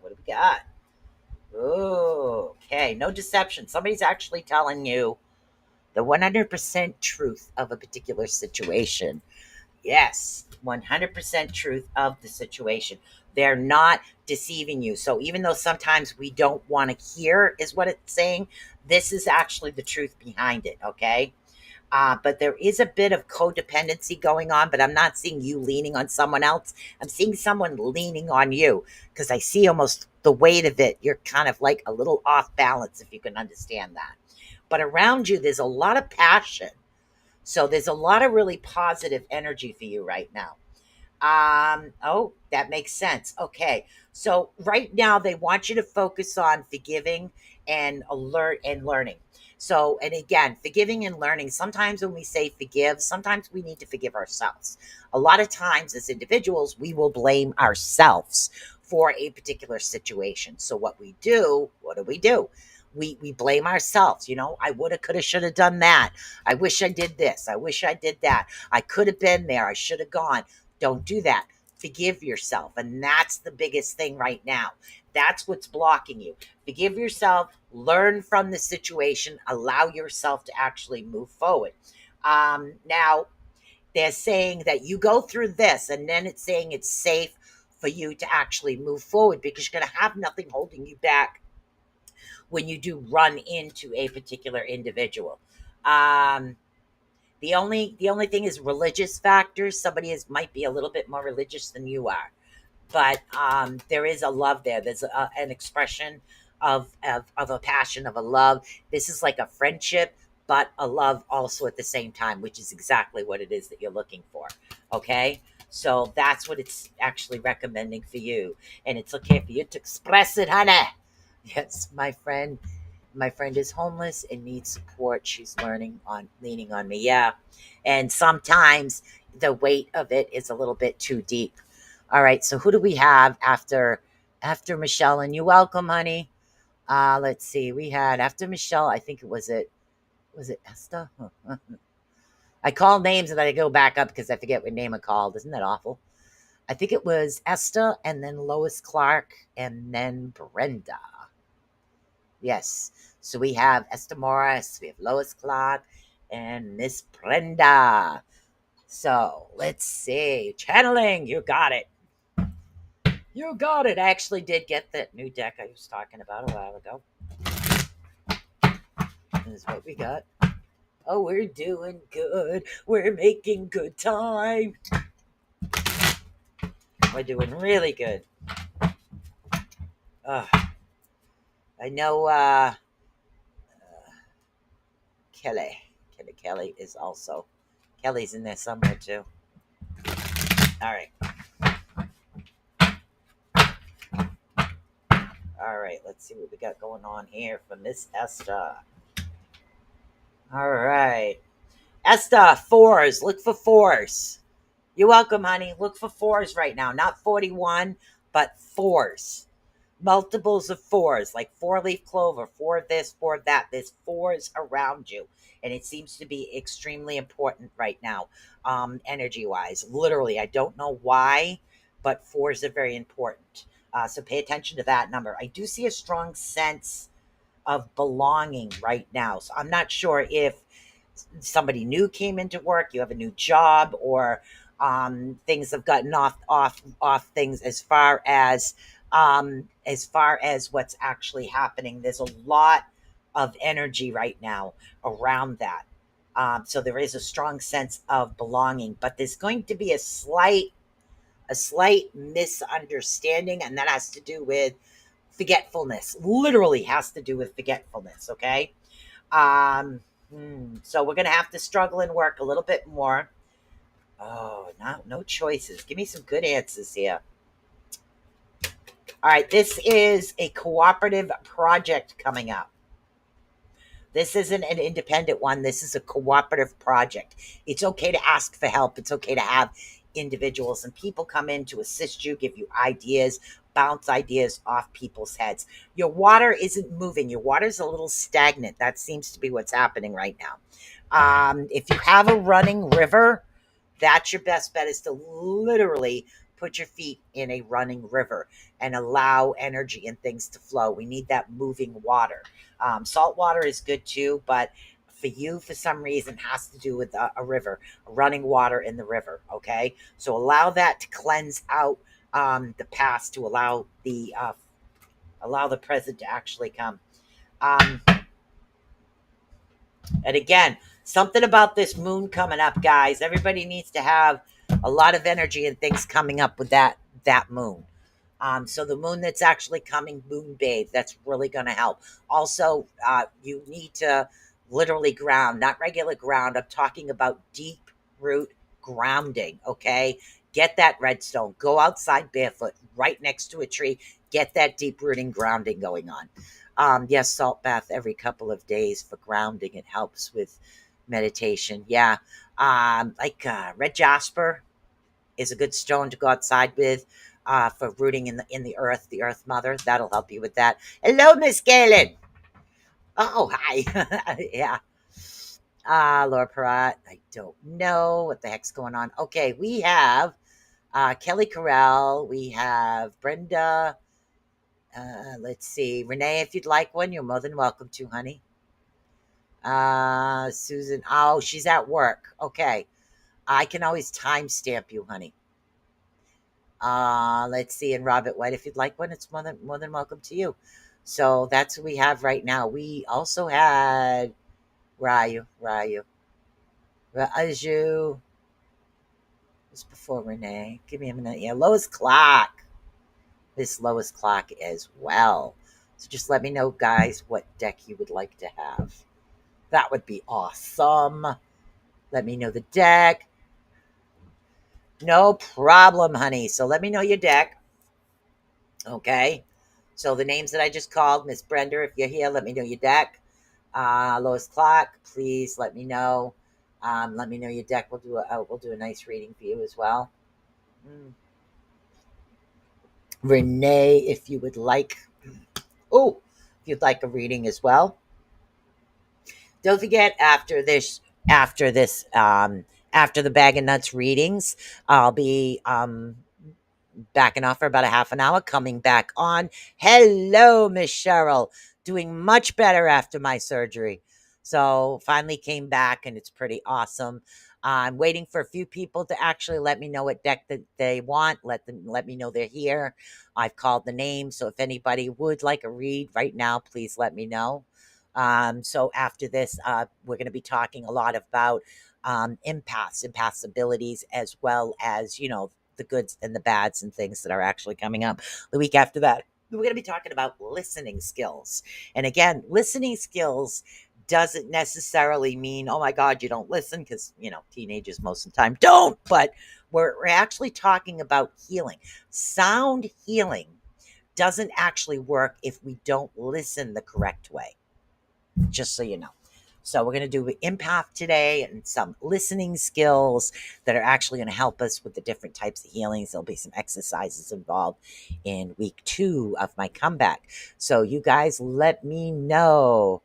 What do we got? Ooh, okay, no deception. Somebody's actually telling you the 100% truth of a particular situation. Yes, 100% truth of the situation. They're not deceiving you. So even though sometimes we don't want to hear is what it's saying, this is actually the truth behind it, okay? But there is a bit of codependency going on, but I'm not seeing you leaning on someone else. I'm seeing someone leaning on you because I see almost the weight of it. You're kind of like a little off balance, if you can understand that. But around you, there's a lot of passion. So there's a lot of really positive energy for you right now. Oh, that makes sense. Okay. So right now they want you to focus on forgiving and alert and learning. So, and again, forgiving and learning. Sometimes when we say forgive, sometimes we need to forgive ourselves. A lot of times as individuals, we will blame ourselves for a particular situation. So what do? We blame ourselves. I woulda, coulda, shoulda done that. I wish I did this. I wish I did that. I could have been there. I should have gone. Don't do that. Forgive yourself. And that's the biggest thing right now. That's what's blocking you. Forgive yourself. Learn from the situation. Allow yourself to actually move forward. Now, they're saying that you go through this, and then it's saying it's safe for you to actually move forward because you're going to have nothing holding you back when you do run into a particular individual. The only thing is religious factors. Somebody might be a little bit more religious than you are, but there is a love there. There's an expression of a passion, of a love. This is like a friendship, but a love also at the same time, which is exactly what it is that you're looking for. Okay? So that's what it's actually recommending for you. And it's okay for you to express it, honey. Yes, my friend. My friend is homeless and needs support. She's leaning on me. Yeah. And sometimes the weight of it is a little bit too deep. All right. So who do we have after Michelle? And you're welcome, honey. Let's see. We had after Michelle, I think was it Esther? I call names and then I go back up because I forget what name I called. Isn't that awful? I think it was Esther and then Lois Clark and then Brenda. Yes. So we have Esther Morris, we have Lois Clark, and Miss Brenda. So let's see. Channeling, you got it. You got it. I actually did get that new deck I was talking about a while ago. This is what we got. Oh, we're doing good. We're making good time. We're doing really good. I know Kelly is also. Kelly's in there somewhere too. All right. All right, let's see what we got going on here for Miss Esther. All right. Esther, fours. Look for fours. You're welcome, honey. Look for fours right now. Not 41, but fours. Multiples of fours, like 4-leaf clover, 4 of this, 4 of that. There's fours around you. And it seems to be extremely important right now, energy-wise. Literally, I don't know why, but fours are very important. So pay attention to that number. I do see a strong sense of belonging right now. So I'm not sure if somebody new came into work, you have a new job, or things have gotten off things as far as what's actually happening. There's a lot of energy right now around that. So there is a strong sense of belonging, but there's going to be a slight misunderstanding, and that has to do with forgetfulness. Literally has to do with forgetfulness. Okay. So we're gonna have to struggle and work a little bit more. Oh, no choices. Give me some good answers here. All right, this is a cooperative project coming up. This isn't an independent one. This is a cooperative project. It's okay to ask for help. It's okay to have individuals and people come in to assist you, give you ideas, bounce ideas off people's heads. Your water isn't moving. Your water's a little stagnant. That seems to be what's happening right now. If you have a running river, that's your best bet, is to literally put your feet in a running river and allow energy and things to flow. We need that moving water. Salt water is good too, but for you, for some reason, has to do with a river, running water in the river. Okay, so allow that to cleanse out the past, to allow the present to actually come. And again, something about this moon coming up, guys. Everybody needs to have a lot of energy and things coming up with that moon. So the moon that's actually coming, moon bathe, that's really going to help. Also, you need to literally ground, not regular ground. I'm talking about deep root grounding. Okay. Get that redstone. Go outside barefoot, right next to a tree. Get that deep rooting grounding going on. Yes, salt bath every couple of days for grounding. It helps with meditation. Yeah. Red jasper is a good stone to go outside with for rooting in the earth mother. That'll help you with that. Hello, Miss Galen. Oh, hi. Yeah. Laura Perrott. I don't know what the heck's going on. Okay, we have Kelly Carell. We have Brenda. Let's see. Renee, if you'd like one, you're more than welcome to, honey. Susan. Oh, she's at work. Okay. I can always timestamp you, honey. Let's see. And Robert White, if you'd like one, it's more than welcome to you. So that's what we have right now. We also had Raju. Just before Renee. Give me a minute. Yeah, Lois Clark. This Lois Clark as well. So just let me know, guys, what deck you would like to have. That would be awesome. Let me know the deck. No problem, honey. So let me know your deck. Okay. So the names that I just called, Miss Brenda, if you're here, let me know your deck. Lois Clark, please let me know. Let me know your deck. We'll do a nice reading for you as well. Renee, if you would like. Oh, if you'd like a reading as well. Don't forget after the bag of nuts readings, I'll be backing off for about a half an hour, coming back on. Hello, Miss Cheryl. Doing much better after my surgery. So finally came back and it's pretty awesome. I'm waiting for a few people to actually let me know what deck that they want. Let me know they're here. I've called the name. So if anybody would like a read right now, please let me know. So after this, we're going to be talking a lot about empaths abilities, as well as, the goods and the bads and things that are actually coming up the week after that. We're going to be talking about listening skills. And again, listening skills doesn't necessarily mean, oh my God, you don't listen, because, teenagers most of the time don't. But we're actually talking about healing. Sound healing doesn't actually work if we don't listen the correct way, just so you know. So we're going to do empath today and some listening skills that are actually going to help us with the different types of healings. There'll be some exercises involved in week 2 of my comeback. So you guys let me know.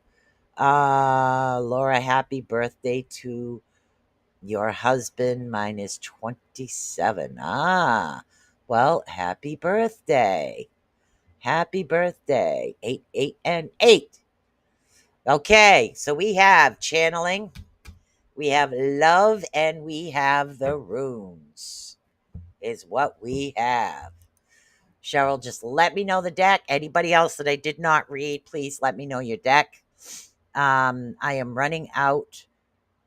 Laura, happy birthday to your husband. Mine is 27. Well, happy birthday. Happy birthday. 8, 8, and 8. Okay, so we have channeling, we have love, and we have the runes is what we have. Cheryl, just let me know the deck. Anybody else that I did not read, please let me know your deck. I am running out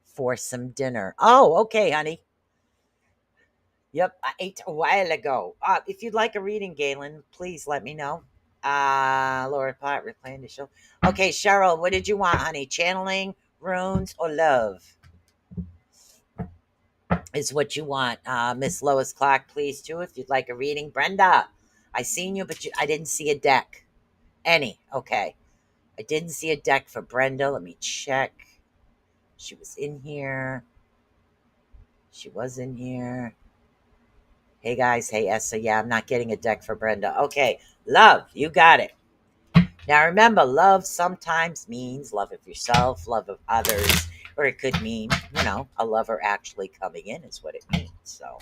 for some dinner. Oh, okay, honey. Yep, I ate a while ago. If you'd like a reading, Galen, please let me know. Laura Pot, replaying the show. Okay, Cheryl, what did you want, honey? Channeling, runes, or love is what you want. Miss Lois Clark, please, too, if you'd like a reading. Brenda, I seen you, but I didn't see a deck. Any. Okay. I didn't see a deck for Brenda. Let me check. She was in here. She was in here. Hey, guys. Hey, Essa. Yeah, I'm not getting a deck for Brenda. Okay. Love, you got it. Now, remember, love sometimes means love of yourself, love of others, or it could mean, a lover actually coming in is what it means. So,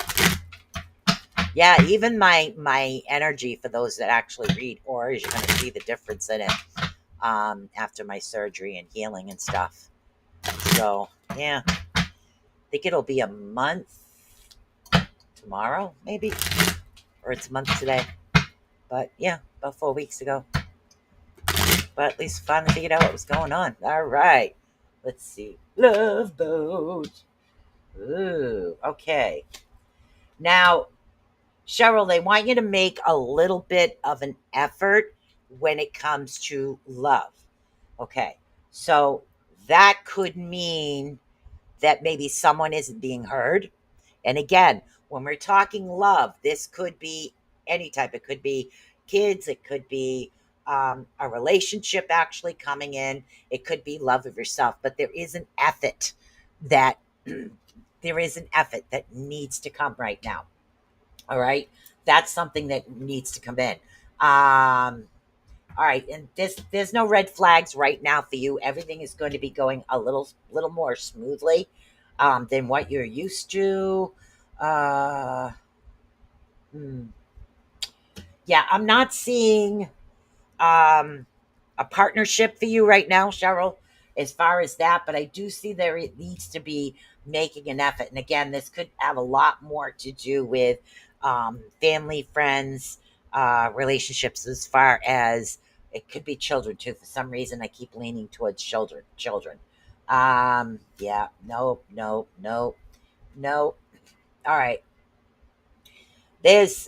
yeah, even my energy for those that actually read auras, you're going to see the difference in it after my surgery and healing and stuff. So, yeah, I think it'll be a month tomorrow, maybe, or it's a month today. But, yeah, about 4 weeks ago. But at least finally figured out what was going on. All right. Let's see. Love boat. Ooh, okay. Now, Cheryl, they want you to make a little bit of an effort when it comes to love. Okay. So that could mean that maybe someone isn't being heard. And again, when we're talking love, this could be any type. It could be kids. It could be a relationship actually coming in. It could be love of yourself. But there is an effort that needs to come right now. All right, that's something that needs to come in. All right, and there's no red flags right now for you. Everything is going to be going a little more smoothly than what you're used to. Yeah, I'm not seeing a partnership for you right now, Cheryl, as far as that, but I do see there it needs to be making an effort. And again, this could have a lot more to do with family, friends, relationships, as far as it could be children too. For some reason, I keep leaning towards children. Yeah, no. All right. There's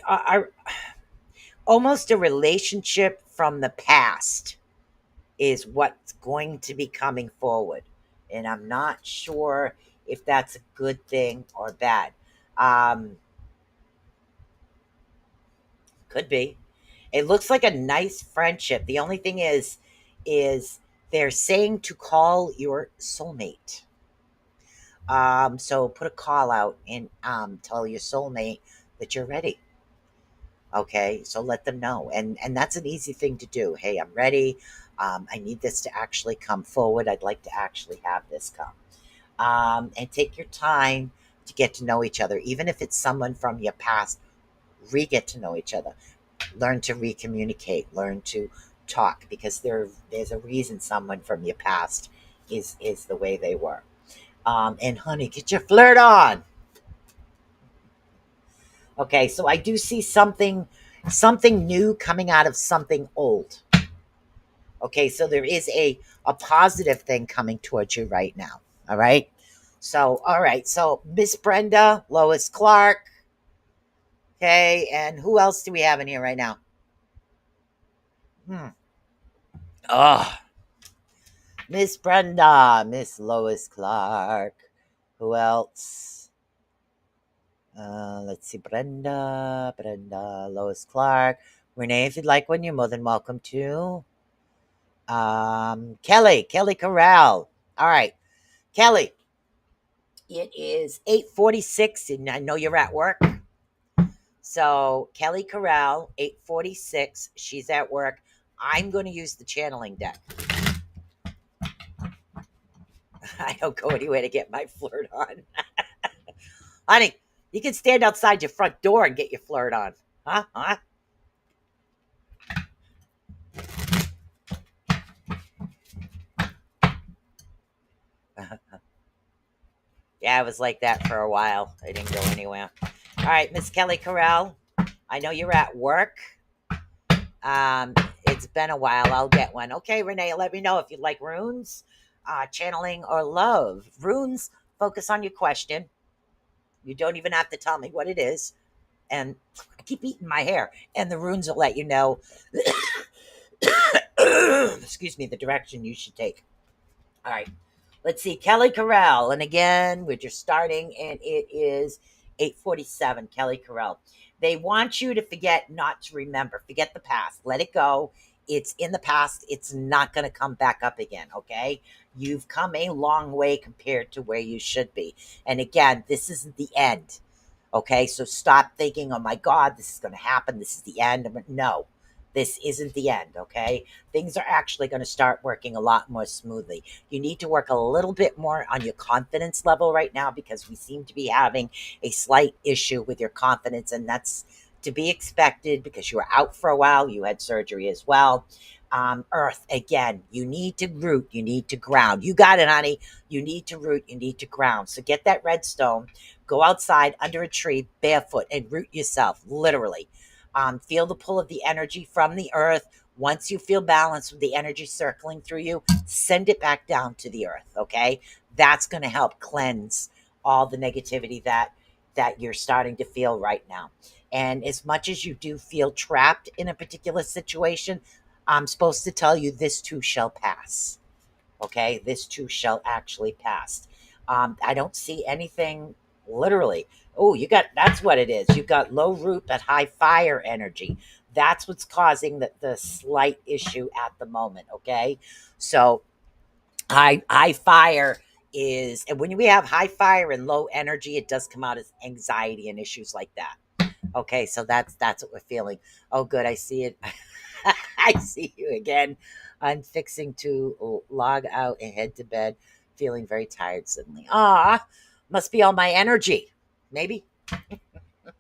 almost a relationship from the past is what's going to be coming forward. And I'm not sure if that's a good thing or bad. Could be. It looks like a nice friendship. The only thing is they're saying to call your soulmate. So put a call out and tell your soulmate that you're ready. Okay, so let them know, and that's an easy thing to do. Hey, I'm ready. I need this to actually come forward. I'd like to actually have this come. And take your time to get to know each other, even if it's someone from your past. Get to know each other. Learn to recommunicate. Learn to talk, because there's a reason someone from your past is the way they were. And honey, get your flirt on. Okay, so I do see something new coming out of something old. Okay, so there is a positive thing coming towards you right now. All right. So, all right. So, Miss Brenda, Lois Clark. Okay, and who else do we have in here right now? Oh, Miss Brenda, Miss Lois Clark. Who else? Let's see, Brenda, Lois Clark. Renee, if you'd like one, you're more than welcome to. Kelly Corral. All right, Kelly. It is 8:46, and I know you're at work. So Kelly Corral, 8:46. She's at work. I'm going to use the channeling deck. I don't go anywhere to get my flirt on. Honey, you can stand outside your front door and get your flirt on. Huh? Yeah, it was like that for a while. I didn't go anywhere. All right, Miss Kelly Corral, I know you're at work. It's been a while. I'll get one. Okay, Renee, let me know if you'd like runes, channeling, or love. Runes focus on your question. You don't even have to tell me what it is. And I keep eating my hair. And the runes will let you know, excuse me, the direction you should take. All right. Let's see. Kelly Corral. And again, we're just starting, and it is 8:47. Kelly Corral. They want you to forget, not to remember. Forget the past. Let it go. It's in the past. It's not going to come back up again. Okay. You've come a long way compared to where you should be. And again, this isn't the end. Okay. So stop thinking, oh my God, this is going to happen. This is the end. No, this isn't the end. Okay. Things are actually going to start working a lot more smoothly. You need to work a little bit more on your confidence level right now, because we seem to be having a slight issue with your confidence, and that's to be expected because you were out for a while. You had surgery as well. Earth, again, you need to root, you need to ground. You got it, honey. You need to root, you need to ground. So get that redstone, go outside under a tree barefoot and root yourself, literally. Feel the pull of the energy from the earth. Once you feel balanced with the energy circling through you, send it back down to the earth. Okay, that's going to help cleanse all the negativity that you're starting to feel right now. And as much as you do feel trapped in a particular situation, I'm supposed to tell you this too shall pass. Okay, this too shall actually pass. I don't see anything literally. Oh, that's what it is. You've got low root but high fire energy. That's what's causing the slight issue at the moment. Okay, so high fire is, and when we have high fire and low energy, it does come out as anxiety and issues like that. Okay, so that's what we're feeling. Oh, good, I see it. I see you again. I'm fixing to log out and head to bed, feeling very tired suddenly. Must be all my energy. Maybe. All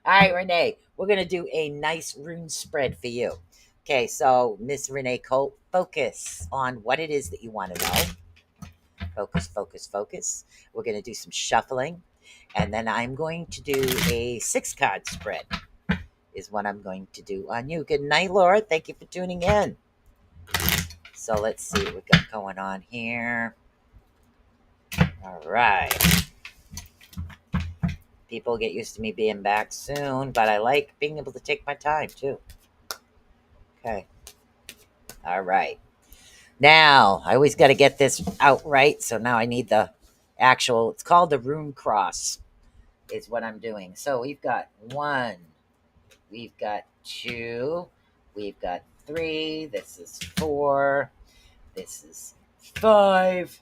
right, Renee, we're going to do a nice rune spread for you. Okay, so Miss Renee Colt, focus on what it is that you want to know. Focus. We're going to do some shuffling, and then I'm going to do a 6-card spread, is what I'm going to do on you. Good night, Laura. Thank you for tuning in. So let's see what we've got going on here. All right. People get used to me being back soon, but I like being able to take my time too. Okay. All right. Now, I always got to get this out right. So now I need the actual, it's called the rune cross, is what I'm doing. So we've got 1, we've got 2, we've got 3, this is 4, this is 5,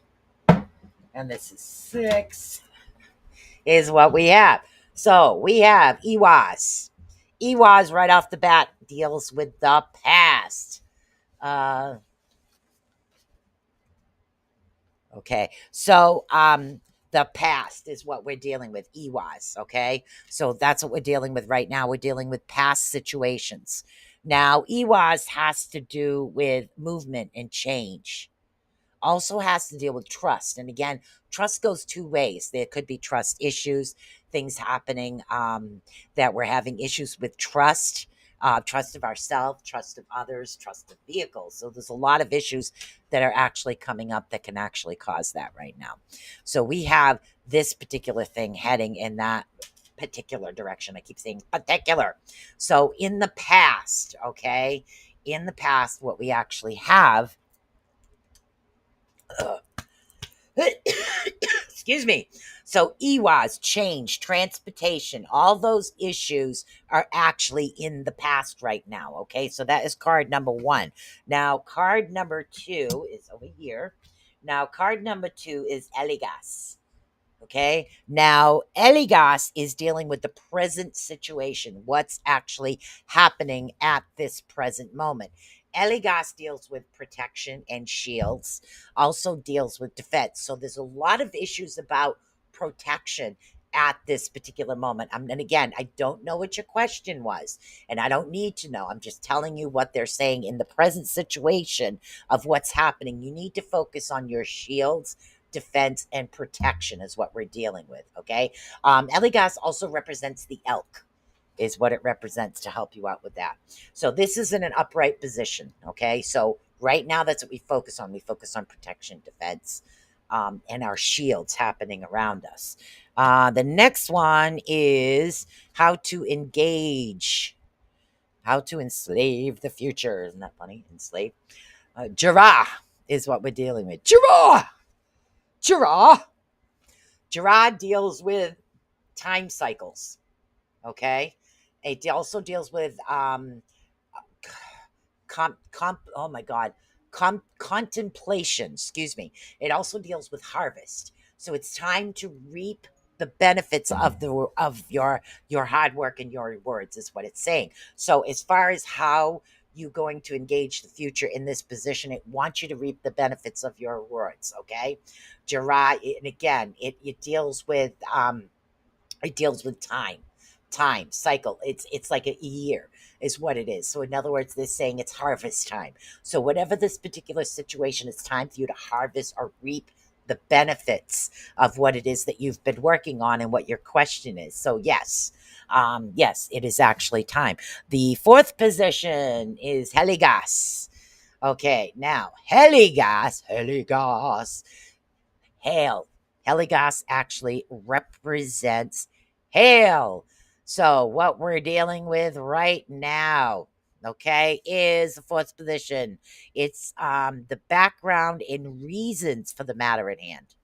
and this is 6, is what we have. So we have Iwas. Iwas right off the bat deals with the past. Okay. So the past is what we're dealing with, Iwas. Okay. So that's what we're dealing with right now. We're dealing with past situations. Now, Iwas has to do with movement and change. Also has to deal with trust. And again, trust goes two ways. There could be trust issues, things happening that we're having issues with trust. Trust of ourselves, trust of others, trust of vehicles. So there's a lot of issues that are actually coming up that can actually cause that right now. So we have this particular thing heading in that particular direction. I keep saying particular. So in the past, okay, in the past, what we actually have excuse me. So EWAS, change, transportation, all those issues are actually in the past right now. Okay, so that is card number 1. Now, card number 2 is over here. Now, card number 2 is Eligas. Okay. Now, Eligas is dealing with the present situation, what's actually happening at this present moment. Eligas deals with protection and shields, also deals with defense. So there's a lot of issues about protection at this particular moment. And again, I don't know what your question was, and I don't need to know. I'm just telling you what they're saying in the present situation of what's happening. You need to focus on your shields, defense, and protection is what we're dealing with. Okay. Eligas also represents the elk, is what it represents, to help you out with that. So this is in an upright position. Okay. So right now, that's what we focus on. We focus on protection, defense, and our shields happening around us. The next one is how to engage, how to enslave the future. Isn't that funny? Enslave. Jirah is what we're dealing with. Jirah. Jirah deals with time cycles. Okay. It also deals with oh my god, contemplation. Excuse me. It also deals with harvest. So it's time to reap the benefits of your hard work and your rewards, is what it's saying. So as far as how you going to engage the future in this position, it wants you to reap the benefits of your rewards. Okay. Jirah, and again, it deals with time cycle. It's like a year is what it is. So in other words, they're saying it's harvest time. So whatever this particular situation, it's time for you to harvest or reap the benefits of what it is that you've been working on and what your question is. So yes, yes, it is actually time. The 4th position is Heligas. Okay, now Heligas, hail. Heligas actually represents hail. So what we're dealing with right now, okay, is the 4th position. It's the background and reasons for the matter at hand.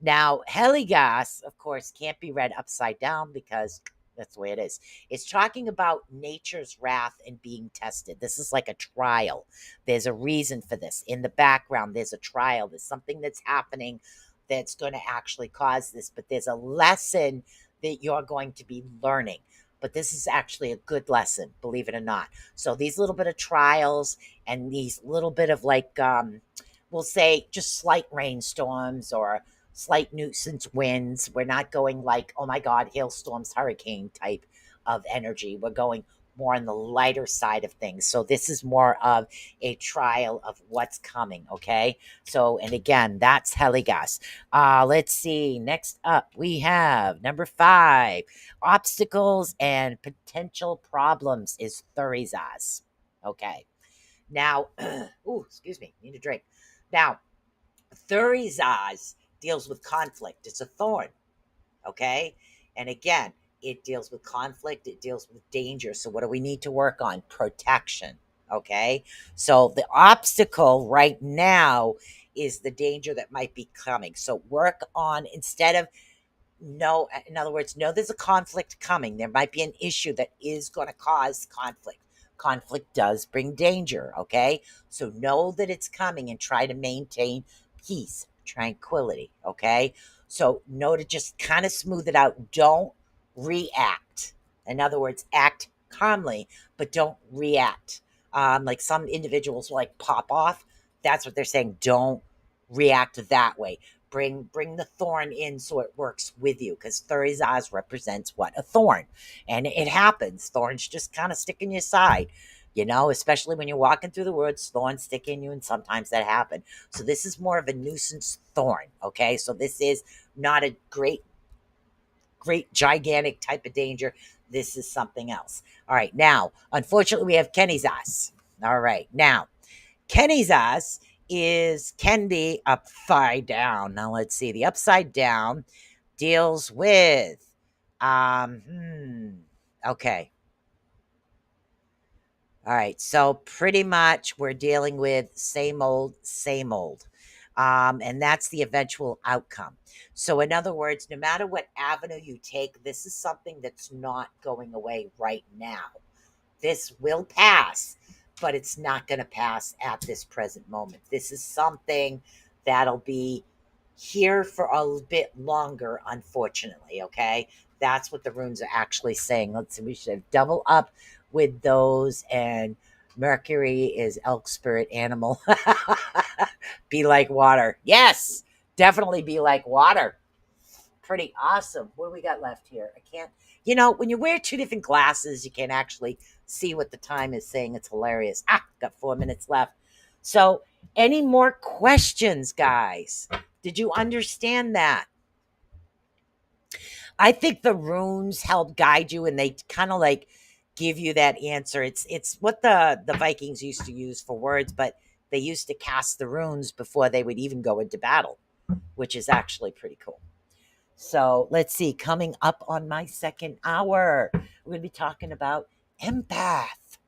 Now, Heligas, of course, can't be read upside down because that's the way it is. It's talking about nature's wrath and being tested. This is like a trial. There's a reason for this. In the background, there's a trial. There's something that's happening that's going to actually cause this, but there's a lesson that you're going to be learning. But this is actually a good lesson, believe it or not. So these little bit of trials and these little bit of like, we'll say just slight rainstorms or slight nuisance winds. We're not going like, oh my God, hailstorms, hurricane type of energy. We're going more on the lighter side of things. So this is more of a trial of what's coming. Okay. So, and again, that's Heligas. Let's see. Next up, we have number 5, obstacles and potential problems is Thurizaz. Okay. Now, ooh, excuse me, need a drink. Now, Thurizaz deals with conflict. It's a thorn. Okay. And again, it deals with conflict. It deals with danger. So what do we need to work on? Protection. Okay. So the obstacle right now is the danger that might be coming. So work on, instead of, no, in other words, know there's a conflict coming. There might be an issue that is going to cause conflict. Conflict does bring danger. Okay. So know that it's coming and try to maintain peace, tranquility. Okay. So know to just kind of smooth it out. Don't react. In other words, act calmly, but don't react. Like some individuals will like pop off. That's what they're saying. Don't react that way. Bring the thorn in so it works with you, because Thurizaz represents what? A thorn. And it happens. Thorns just kind of stick in your side, especially when you're walking through the woods, thorns stick in you, and sometimes that happens. So this is more of a nuisance thorn. Okay. So this is not a great gigantic type of danger. This is something else. All right. Now, unfortunately, we have Kenny's ass. All right. Now, Kenny's ass can be upside down. Now let's see. The upside down deals with okay. All right. So pretty much we're dealing with same old, same old. And that's the eventual outcome. So in other words, no matter what avenue you take, this is something that's not going away right now. This will pass, but it's not going to pass at this present moment. This is something that'll be here for a bit longer, unfortunately. Okay. That's what the runes are actually saying. Let's see. We should have double up with those. And Mercury is elk spirit animal. Be like water. Yes. Definitely be like water. Pretty awesome. What do we got left here? I can't, when you wear two different glasses, you can actually see what the time is saying. It's hilarious. Got 4 minutes left. So, any more questions, guys? Did you understand that? I think the runes help guide you, and they kind of like give you that answer. It's what the Vikings used to use for words, but they used to cast the runes before they would even go into battle, which is actually pretty cool. So let's see, coming up on my second hour, we're going to be talking about empath.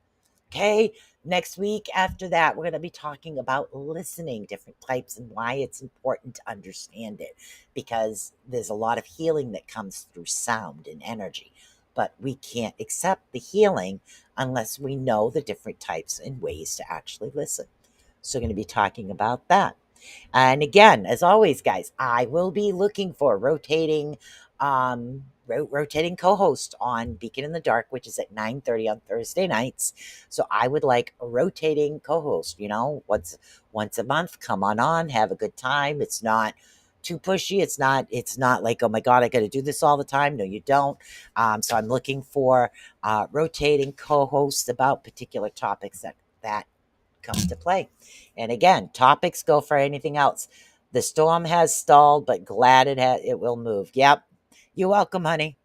Okay. Next week after that, we're going to be talking about listening, different types, and why it's important to understand it, because there's a lot of healing that comes through sound and energy. But we can't accept the healing unless we know the different types and ways to actually listen. So, we're going to be talking about that. And again, as always, guys, I will be looking for rotating co-host on Beacon in the Dark, which is at 9:30 on Thursday nights. So I would like a rotating co-host, once a month. Come on, have a good time. It's not too pushy. It's not like, oh my God, I got to do this all the time. No, you don't. So I'm looking for rotating co-hosts about particular topics that come to play. And again, topics go for anything else. The storm has stalled, but glad it will move. Yep. You're welcome, honey.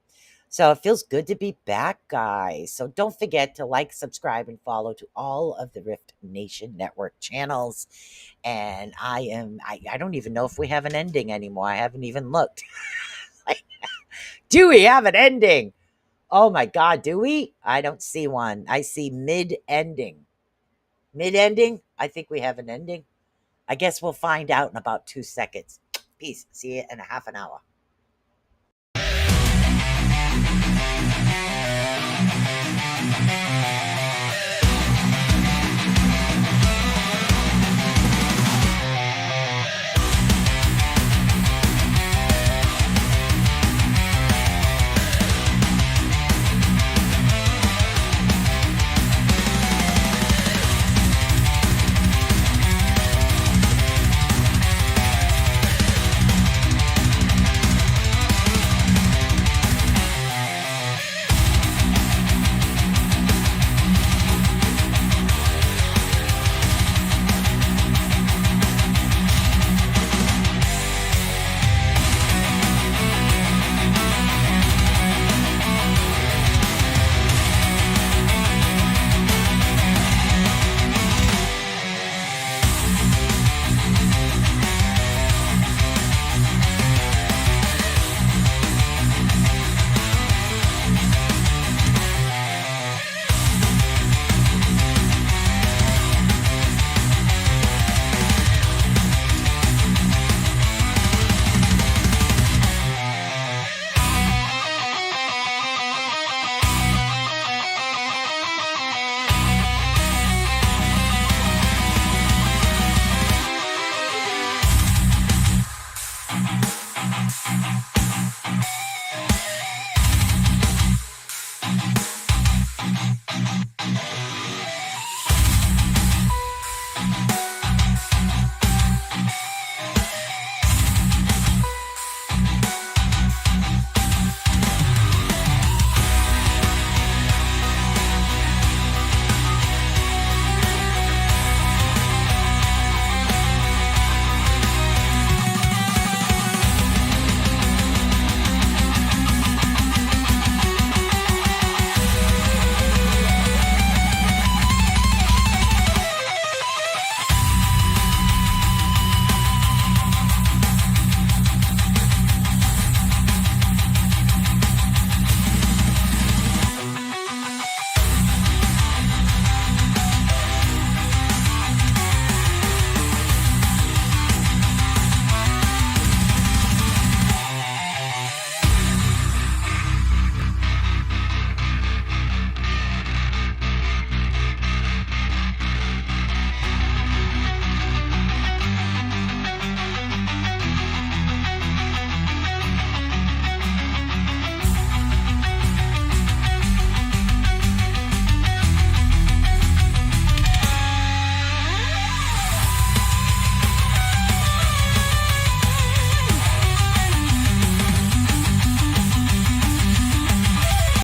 So it feels good to be back, guys. So don't forget to like, subscribe, and follow to all of the Rift Nation Network channels. And I don't even know if we have an ending anymore. I haven't even looked. Do we have an ending? Oh my God, do we? I don't see one. I see mid-ending. Mid-ending? I think we have an ending. I guess we'll find out in about 2 seconds. Peace. See you in a half an hour.